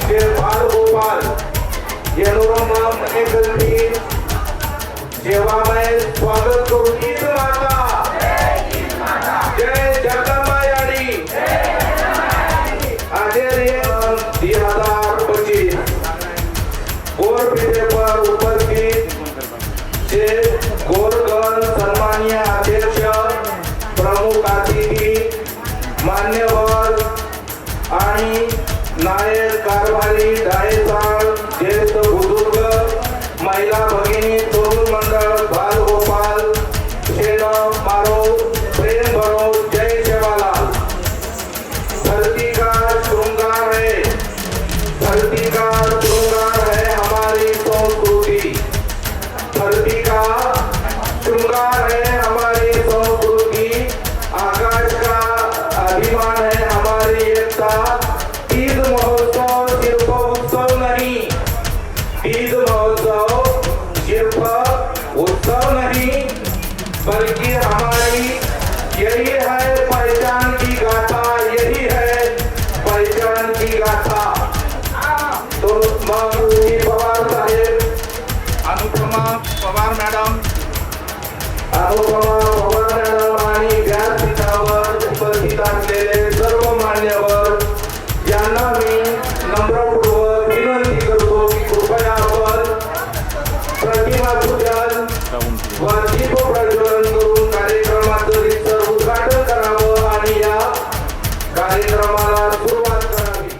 श्री बालगोपाल येनोरमा मनेकल्ली जेव्हा मैं स्वागत करू गीत माता जय जगदंबा यानी आचार्य 2025 गोर पेटे पर उपस्थित श्री गोरगण सन्माननीय अध्यक्ष प्रमुख अतिथी मान्यवर आणि नायक कारभारी डायसाळ ज्येष्ठ बुजुर्ग महिला भगिनी तरुण मंडळ बालगोपाल शेण मारो प्रेम भरो जय सेवालाल। धरती का श्रृंगार है, धरती का श्रृंगार है हमारी संस्कृति, धरती का श्रृंगार है हमारी संस्कृति, आकाश का अभिमान है हमारी एकता। ईद महोत्सव सिर्फ उत्सव नहीं, ईद महोत्सव सिर्फ उत्सव नहीं बल्कि हमारी यही है पहचान की गाथा, यही है पहचान की गाथा। तो माननीय पवार साहेब, अनुपमा पवार मॅडम, अनुपमा पवार मॅडम आणि व्यासपीठावर उपस्थित असलेले सर्व मान्यवर यांना मी नम्रपूर्वक विनंती करतो की कृपया आपण प्रतिमा पूजन व दीप प्रज्वलन करून कार्यक्रमाचं रीतसर उद्घाटन करावं आणि या कार्यक्रमाला सुरुवात करावी।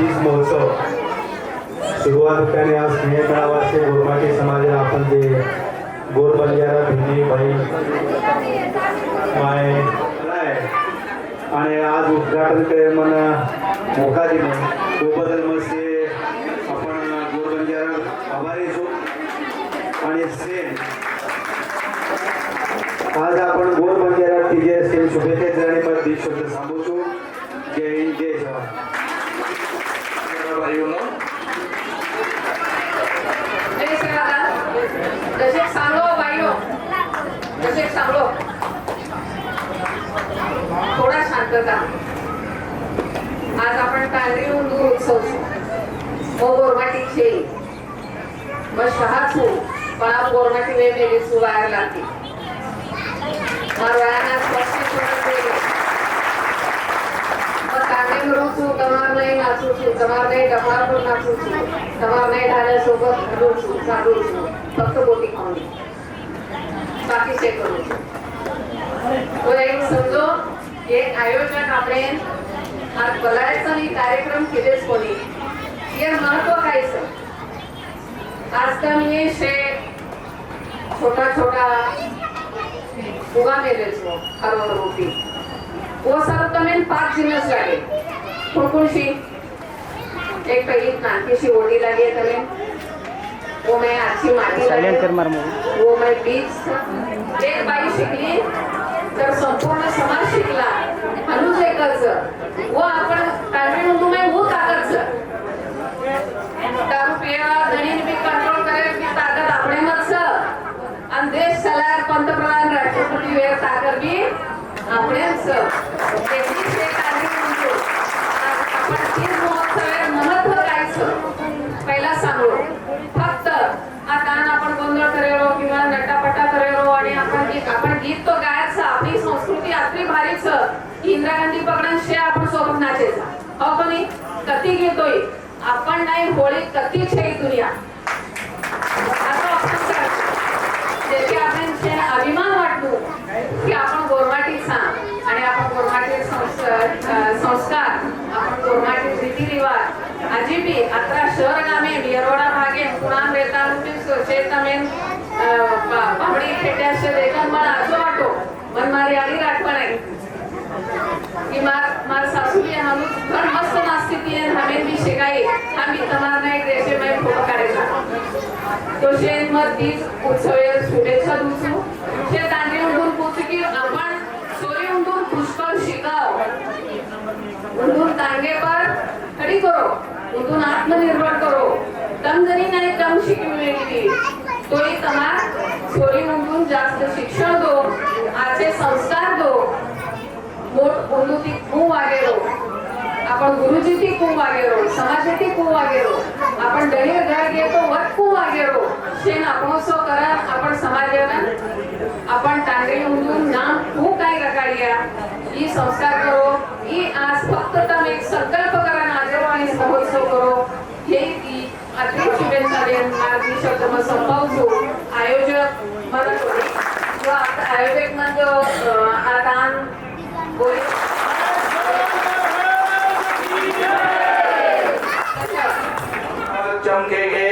तीज महोत्सव सुरुवात ठिकाणी आज स्नेह मेळावाचे गोरमाटी समाजाला आपण जे गोर बंजारा भिंडी बाई माय आणि आज उद्घाटन केले मन मोका दिले तो बदल मस्ते आपण गोर बंजारा आभारी असो आणि सेम आज आपण गोर बंजारा तिजे सेम शुभेच्छा आणि पर दी शब्द सांगतो जय हिंद जय जवान दशक सांगलो बाईनो दशक सांगलो थोडा शांतता आज आपण कांद्री उंदूर उत्सव मो गोरमाटी छे मग शहाचू पण आप गोरमाटी वे मेली सु बाहेर लागती मारवाना स्पष्ट मग कांदे भरू छू तमार नाही नाचू छू तमार नाही डमार पण नाचू छू तमार नाही ढाल्यासोबत घालू छू चालू छू फक्त बोटी खाऊन बाकी से करू तो एक समजो एक आयोजक આપણે આ બલાયસન ઈ કાર્યક્રમ કેદેસ કોની ये महत्व काय सर आजकाल ये से छोटा छोटा उगा मेरे छो हरो रोटी वो सर तमें 5 जिनस लागे कोणकोणशी एक पहिली नानकीशी ओढी लागे तमें वो मैं अच्छी माटी साइलेंट कर मार वो मैं बीज एक बाई शिकली तर संपूर्ण समाज शिकला अनुज एकच वो आपण काढून तुम्ही वो ताकद दारू पिया धनीन बी कंट्रोल करे की ताकद आपणे मत आणि देश चलार पंतप्रधान राष्ट्रपती वेळ ताकद बी आपणेच एकच हे कार्य म्हणतो आपण तीन महोत्सव महत्व कायचं पहिला सांगू फक्त आता आपण गोंधळ करेलो किंवा नटापटा करेलो आणि आपण गीत तो गायचं आपली संस्कृती आपली भारीच इंदिरा गांधी पकडणशे आपण सोबत नाचेचा हो कोणी कती घेतोय आपण नाही होळी कती छे दुनिया आता आपण त्याचे आपण अभिमान वाटतो की आपण गोरमाटीचा आणि आपण गोरमाटी संस्कार आपण गोरमाटी रीतिरिवाज अजीबी अत्रा शहर गामे येरवडा भागे पुणान बेतालुटी शेतमेन पहाडी खेड्याचे देखन मला असं वाटो मन मारी आली आठवण आहे की मार सासूली हम घर मस्त नाचती थी हमें भी शिकाई हम भी तमार नहीं देशे में फोटो काढायचा तो शेन मत तीच उत्सव शुभेच्छा दूसू शे दांडी उंडून पूछ की आपण सोरी उंडून पुष्कळ शिकाव उंडून तांगे पर खड़ी करो उंडून आत्मनिर्भर करो तम जरी नहीं कम शिकवेली तो ही तमार सोरी उंडून जास्त शिक्षण दो आचे संस्कार दो मोठ उन्नती खूप वागेरो आपण गुरुजी ती खूप वागेरो समाजाची खूप वागेरो आपण दळीर घर घेतो वट खूप वागेरो शेन आपण सो करा आपण समाजाला आपण तांडे उंदून नाम खूप काय रकाडिया ही संस्कार करो ही आज फक्त तम एक संकल्प करा नाजेरो आणि महोत्सव करो हे की अति शुभेच्छा देन मार्गी शब्द म संपवतो आयोजक मदत होती जो आयोजक म्हणजे आदान चमकेंगे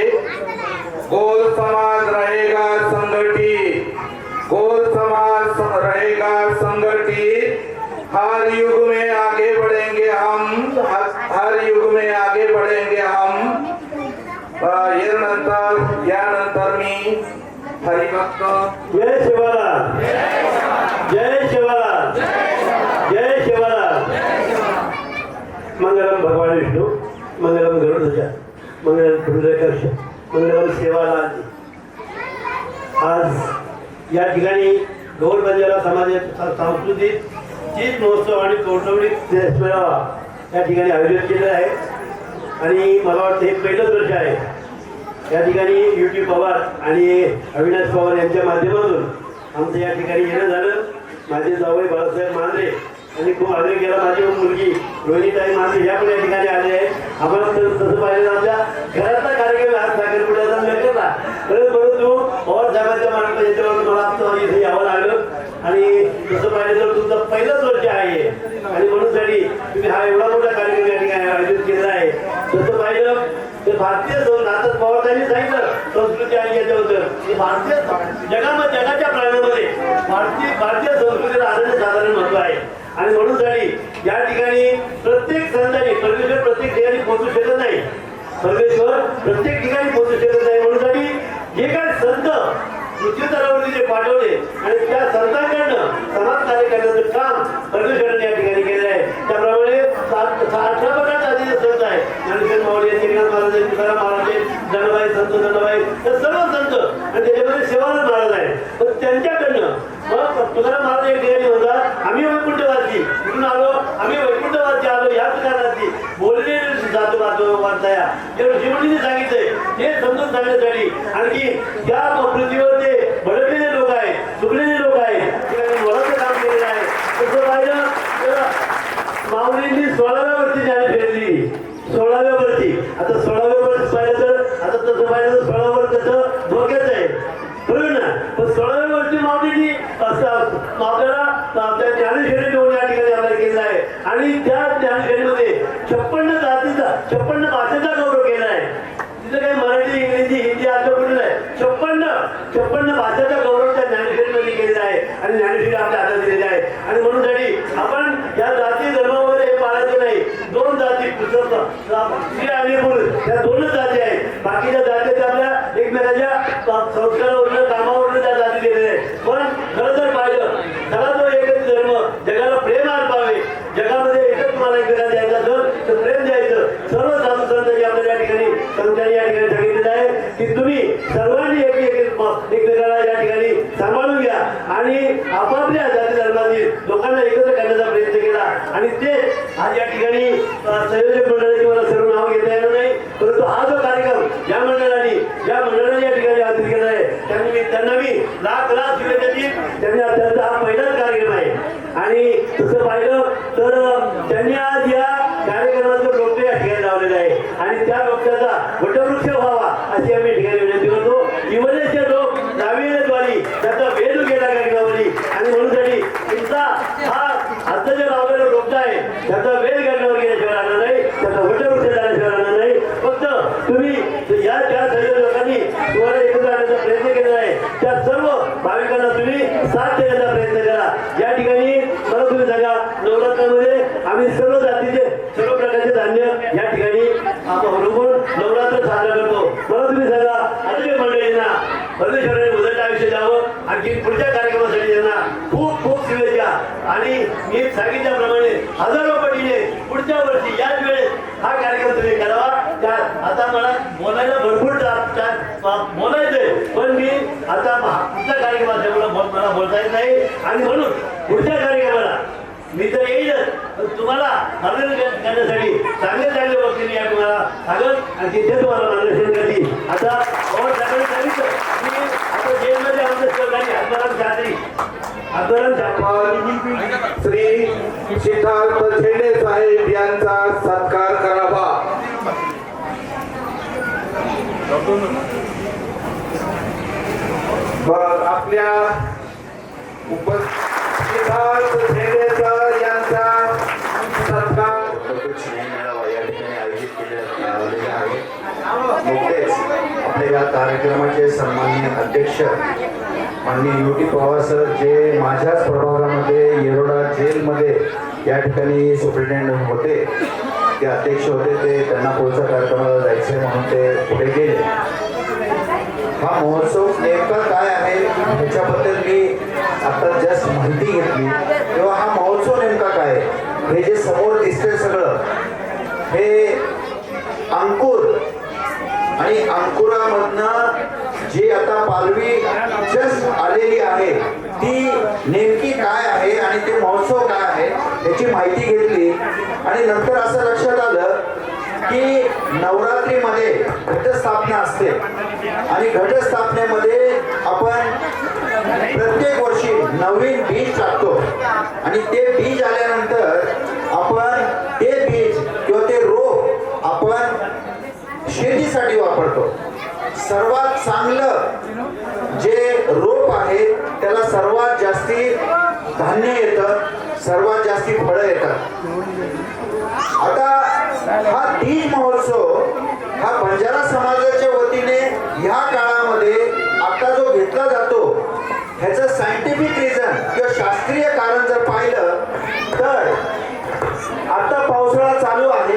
गोल समाज रहेगा संगठित गोल समाज रहेगा संगठित हर युग में आगे बढ़ेंगे हम हर युग में आगे बढ़ेंगे हम यानंतर मी हरिभक्त जय शिवराम जय शिवराम जय शिवराम मंगलम भगवान विष्णू मंगलम गरुडध्वज मंगलम पुंडरीकाक्ष मंगलम सेवालाल आज या ठिकाणी गौर बंजारा समाजाचा सांस्कृतिक तीज महोत्सव आणि कौटुंबिक मेळावा या ठिकाणी आयोजित केलेला आहे आणि मला वाटतं हे पहिलंच वर्ष आहे या ठिकाणी युटी पवार आणि अविनाश पवार यांच्या माध्यमातून आमचं या ठिकाणी येणं झालं माझे जावई बाळासाहेब मांजरे यांनी खूप आग्रह केला माझी मुलगी रोहिणीताई मांजरे या पण या ठिकाणी आले आहे आम्हाला तसं पाहिलं आमच्या घरातला कार्यक्रम हात साखरपुड्याचा न केला परंतु पवार साहेबांच्या मार्फत याच्यावर मला इथे यावं लागलं आणि तसं पाहिलं तर तुमचं पहिलंच वर्ष आहे आणि म्हणून साठी तुम्ही हा एवढा मोठा कार्यक्रम या ठिकाणी आयोजित केला आहे तसं पाहिलं तर भारतीय नाटक पवारांनी सांगितलं संस्कृती आणि याच्या होतं भारतीय जगामध्ये जगाच्या प्राण्यामध्ये भारतीय संस्कृतीला अनन्यसाधारण महत्व आहे. आणि म्हणून साठी या ठिकाणी प्रत्येक संतांनी परमेश्वर प्रत्येक ठिकाणी पोहोचू शकत नाही. परमेश्वर प्रत्येक ठिकाणी पोहोचू शकत नाही. म्हणून साठी जे काही संत पृथ्वी तलावरती जे पाठवले आणि त्या संतांकडनं समाज कार्य करण्याचं काम परमेश्वरांनी या ठिकाणी केलं आहे. त्याप्रमाणे 18 प्रकारचे आधीचे संत आहे. ज्ञानेश्वर माऊली, एकनाथ महाराज, तुकाराम महाराज, जनाबाई, संत जनाबाई, हे सर्व संत आणि त्याच्यामध्ये सेवानंद महाराज आहे. पण त्यांच्याकडनं मग तुकाराम महाराज एक ठिकाणी म्हणतात आम्ही वैकुंठवासी कुठून आलो, आम्ही वैकुंठवासी आलो याच कारणाची बोलले जातो वाचताया जे ऋषीमुनींनी सांगितलंय हे समजून सांगण्यासाठी आणखी त्या पृथ्वीवर ते भडकलेले लोक आहेत, चुकलेले लोक आहेत, मोलाचं काम केलेलं आहे. तसं पाहिलं तर माऊलींनी 16व्या वर्षी ज्ञान फेरली. 16व्या वर्षी आता 16व्या वर्ष पाहिलं तर आता तसं पाहिलं तर 16 वर्ष तसं धोक्याचं आहे बरोबर ना. पण 16व्या वर्षी माऊलींनी आपल्याला त्या ज्ञानेश्वरी देऊन या ठिकाणी आपल्याला केलेला आहे. आणि त्या ज्ञानेश्वरीमध्ये 56 जातीचा 56 भाषेचा गौरव केला आहे. तिथं काही मराठी, इंग्रजी, हिंदी असं कुठलं आहे 56 भाषेचा गौरव त्या ज्ञानेश्वरीमध्ये केलेला आहे. आणि ज्ञानेश्वरी आपल्या हातात दिलेली आहे. आणि म्हणून साठी आपण या जाती धर्मामध्ये हे पाळायचं नाही. 2 जाती स्त्री आणि पुरुष या 2च जाती आहेत. बाकीच्या जाती आपल्या एकमेकाच्या संस्कारावरून कामावरून त्या जाती दिलेल्या आहेत. पण खरं जर पाहिलं सगळा जो एकच धर्म जगाला प्रेम अर्पावे, जगामध्ये एकच मला एकमेकाला द्यायचा तर प्रेम द्यायचं. सर्व साधू संतांनी आपल्याला या ठिकाणी संतांनी या ठिकाणी सांगितलेलं आहे की तुम्ही सर्वांनी एकमेकाला या ठिकाणी सांभाळून घ्या आणि आपापल्या जाती धर्मातील लोकांना एकत्र करण्याचा प्रयत्न केला. आणि ते आज या ठिकाणी संयोजक मंडळाची मला सर्व नाव घेता येणार नाही, परंतु हा जो कार्यक्रम या मंडळाने या ठिकाणी आयोजित केला आहे त्यांना मी लाख शुभेच्छा देईन. त्यांनी त्यांचा हा पहिलाच कार्यक्रम आहे. आणि तसं पाहिलं तर त्यांनी आज या कार्यक्रमाचं डोकं या ठिकाणी लावलेलं आहे. आणि त्या डोक्याचा वटवृक्ष व्हावा अशी आम्ही ठिकाणी विनंती करतो. जीवनेचे लोक जावीद्वारी त्याचा वेध गेला कार्यक्रमावली. आणि म्हणून साठी तुमचा हा आता जे लावलेला डोकं आहे त्याचा वेध करण्यावर गेल्याशिवाय राहणार नाही, त्याचा वटवृक्ष झाल्याशिवाय राहणार नाही. फक्त तुम्ही या 4 संयोजकांनी तुम्हाला एकत्र आणण्याचा प्रयत्न केलेला आहे. त्या सर्व भाविकांना तुम्ही साथ देण्याचा प्रयत्न करा. या ठिकाणी मला तुम्ही सांगा नवरात्रामध्ये आम्ही सर्व जातीचे सर्व प्रकारचे धान्य या ठिकाणी रोवून नवरात्र साजरा करतो. मला तुम्ही सांगा आरोग्य मंडळींना परमेश्वराने उदंड आयुष्य द्यावं. आणखी पुढच्या कार्यक्रमासाठी त्यांना खूप खूप शुभेच्छा. आणि मी सांगितल्याप्रमाणे हजारो पटीने पुढच्या वर्षी याच वेळेस हा कार्यक्रम तुम्ही करावा. आता मला बोलायला भरपूर बोलायचंय पण मी आता पुढचा कार्यक्रम असल्यामुळे मला बोलता येत नाही. आणि म्हणून पुढच्या कार्यक्रमाला मी तर येईलच, तुम्हाला मार्गदर्शन करण्यासाठी चांगले वक्तीने या तुम्हाला सांगत आणि तिथे तुम्हाला मार्गदर्शन करतील. आता पवार साहेबांनी सांगितलं की आता जेलमध्ये आमच्या सहकारी आत्माराम शास्त्री श्री सिद्धार्थ झेंडे साहेब यांचा सत्कार करावा. आपल्या सिद्धार्थ झेंडे सर यांचा सत्कार या ठिकाणी आयोजित केलेले आहे. नुकतेच आपल्या या कार्यक्रमाचे सन्माननीय अध्यक्ष माननीय युटी पवार सर जे माझ्याच प्रभागामध्ये येरोडा जेलमध्ये या ठिकाणी सुप्रिटेंडंट होते, ते अध्यक्ष होते. ते त्यांना पुढच्या कार्यक्रमाला जायचे म्हणून ते पुढे गेले. हा महोत्सव नेमका काय आहे ह्याच्याबद्दल मी आता जस्ट माहिती घेतली. तेव्हा हा महोत्सव नेमका काय, हे जे समोर दिसतंय सगळं हे अंकुर आणि अंकुरामधनं जी आता पालवी जस्ट आलेली आहे ती नेमकी काय आहे आणि ते महोत्सव काय आहे याची माहिती घेतली. आणि नंतर असं लक्षात आलं की नवरात्रीमध्ये घटस्थापना असते आणि घटस्थापनेमध्ये आपण प्रत्येक वर्षी नवीन बीज टाकतो आणि ते बीज आल्यानंतर आपण ते बीज किंवा ते रोप आपण शेतीसाठी वापरतो. सर्वात चांगलं जे रोप आहे त्याला सर्वात जास्ती धान्य येतं, सर्वात जास्ती फळं येतात. आता हा तीज महोत्सव हा बंजारा समाजाच्या वतीने ह्या काळामध्ये आता जो घेतला जातो ह्याचं सायंटिफिक रिझन किंवा शास्त्रीय कारण जर पाहिलं तर आता पावसाळा चालू आहे.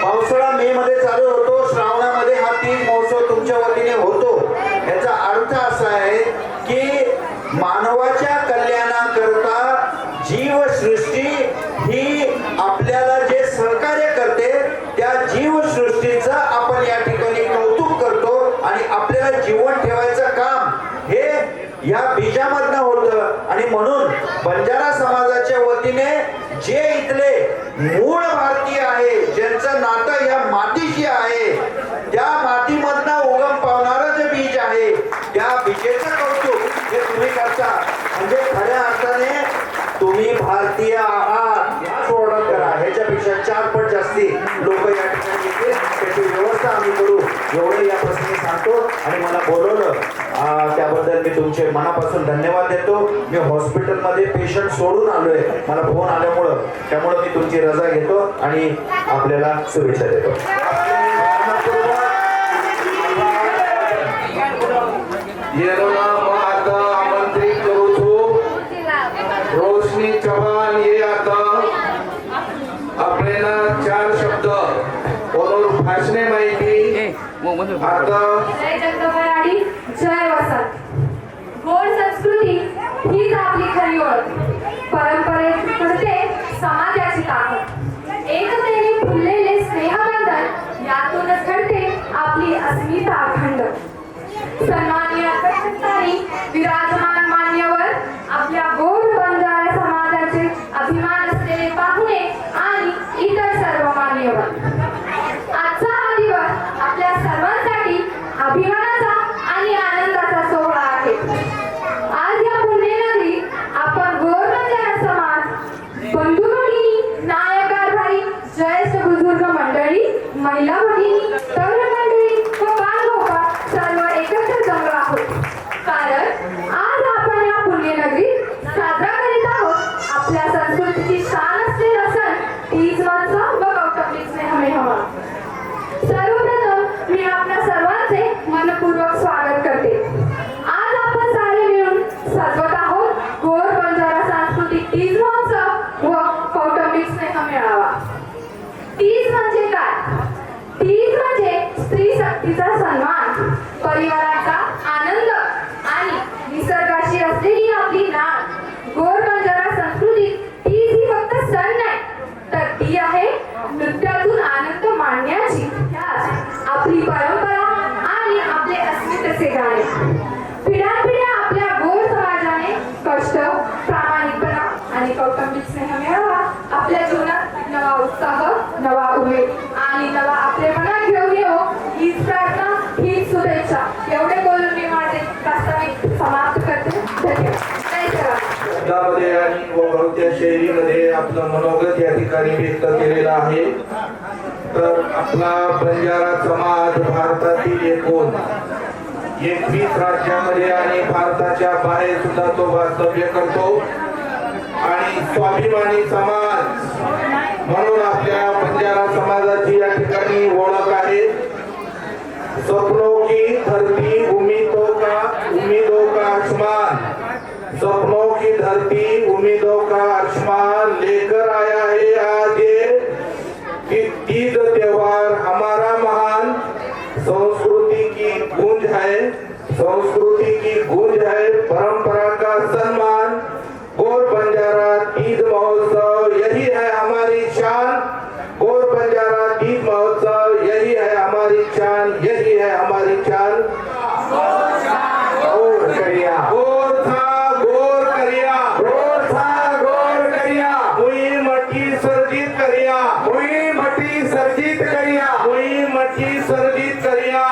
पावसाळा मे मध्ये चालू होतो, श्रावणामध्ये हा तीज महोत्सव तुमच्या वतीने होतो. याचा अर्थ असा आहे की मानवाच्या कल्याणाकरता जीवसृष्टी ही आपल्याला जे सहकार्य करते त्या जीवसृष्टीचं आपण या ठिकाणी कौतुक करतो आणि आपल्याला जीवन ठेवायचं काम हे या बीजामधनं होतं. आणि म्हणून बंजारा समाजाच्या वतीने जे इथले मूळ भारतीय आहे, ज्यांचं नातं या मातीशी आहे, त्या मातीमधनं उगम पावणारं जे बीज आहे त्या बीजेचं कौतुक हे तुम्ही करता. म्हणजे खऱ्या अर्थाने तुम्ही भारतीय आहात याच ओळख करा. ह्याच्यापेक्षा 4 पट जास्ती लोक या ठिकाणी येतील, त्याची व्यवस्था आम्ही करू एवढं या प्रसंगी सांगतो. आणि मला बोलवलं त्याबद्दल मी तुमचे मनापासून धन्यवाद देतो. मी हॉस्पिटलमध्ये पेशंट सोडून आलोय, मला फोन आल्यामुळं, त्यामुळं मी तुमची रजा घेतो आणि आपल्याला शुभेच्छा देतो. आमंत्रित करू छू रोशनी चव्हाण ये आता आपल्याला 4 शब्द बोलून भाषणे माहिती आता. जय जगदंबाई, जय वसंत. गोड संस्कृती हीच आपली खरी ओळख. परंपरेत घडते समाजाची ताकद. एकतेने फुललेले स्नेहबंधन यातूनच घडते आपली अस्मिता अखंड. सन्माननीय अध्यक्षस्थानी विराजमान मान्यवर, आपल्या गोड बंजारा समाजाचे अभिमान असलेले पाहुणे आणि इतर सर्व मान्यवर, आजचा हा दिवस आपल्या सर्वांसाठी अभिमानाचा आणि आनंदाचा सोहळा आहे. आज या पुण्यनगरीत आपण गोड बंजारा समाज, बंधू भगिनी, नायक भाई, ज्येष्ठ बुजुर्ग मंडळी, महिला भगिनी, तरुण मंडळी व बालगोपाळ सर्व एकत्र जमलो आहोत. कारण आज आपण या पुण्यनगरीत साजरा करीत आहोत आपल्या संस्कृतीची शान असलेला सण तीज महोत्सव व कौटुंबिक स्नेहमेळावा. सर्वप्रथम मी आपल्या सर्वांचे मनपूर्वक स्वागत करते. आज आपण सारे मिळून सजवत आहोत गोड बंजारा सांस्कृतिक तीज महोत्सव व कौटुंबिक स्नेहमेळावा. तीज म्हणजे काय? तीज म्हणजे स्त्री शक्तीचा सन्मान, परिवाराचा आनंद आणि निसर्गाशी असलेली आपली नाळ. गोड बंजारा संस्कृतीत तीज ही फक्त सण नाही, तर ती आहे नृत्यातून आनंद माणण्याची आपली परंपरा आणि आपले अस्मितेचे गाणे. पिढ्यानपिढ्या आपल्या गोड समाजाने कष्ट, प्रामाणिकपणा आणि कौटुंबिक स्नेह मिळावा. आपल्या जीवनात नवा उत्साह, नवा उमेद आणि नवा आपलेपणा घेऊन येऊ हीच प्रार्थना, हीच शुभेच्छा. एवढे बोलून मी माझे प्रास्ताविक समाप्त करते. धन्यवाद. जय श्रीराम. शब्दामध्ये आणि बहुत्या शैलीमध्ये आपलं मनोगत या ठिकाणी व्यक्त केलेलं आहे. तर आपला बंजारा समाज भारतातील एकूण 21 राज्यामध्ये आणि भारताच्या बाहेर सुद्धा तो वास्तव्य करतो आणि स्वाभिमानी समाज म्हणून आपल्या बंजारा समाजाची या ठिकाणी ओळख आहे. सपनों की धरती उम्मीदों का आसमान, सपनों की धरती उम्मीदों का आसमान लेकर आया है आज ये तीज त्योहार हमारा महान. संस्कृति की गूंज है, संस्कृति की गूंज है, परंपरा का सम्मान. गोड बंजारा तीज महोत्सव यही है हमारी शान. गोड बंजारा तीज महोत्सव यही है हमारी शान, यही है हमारी शान. गोड करिया, गोड था गोड करिया, गोड था गोड करिया, मुई मठी सर्जित करिया, मुई मटी सर्जित करिया, मुई मठी सर्जित करिया.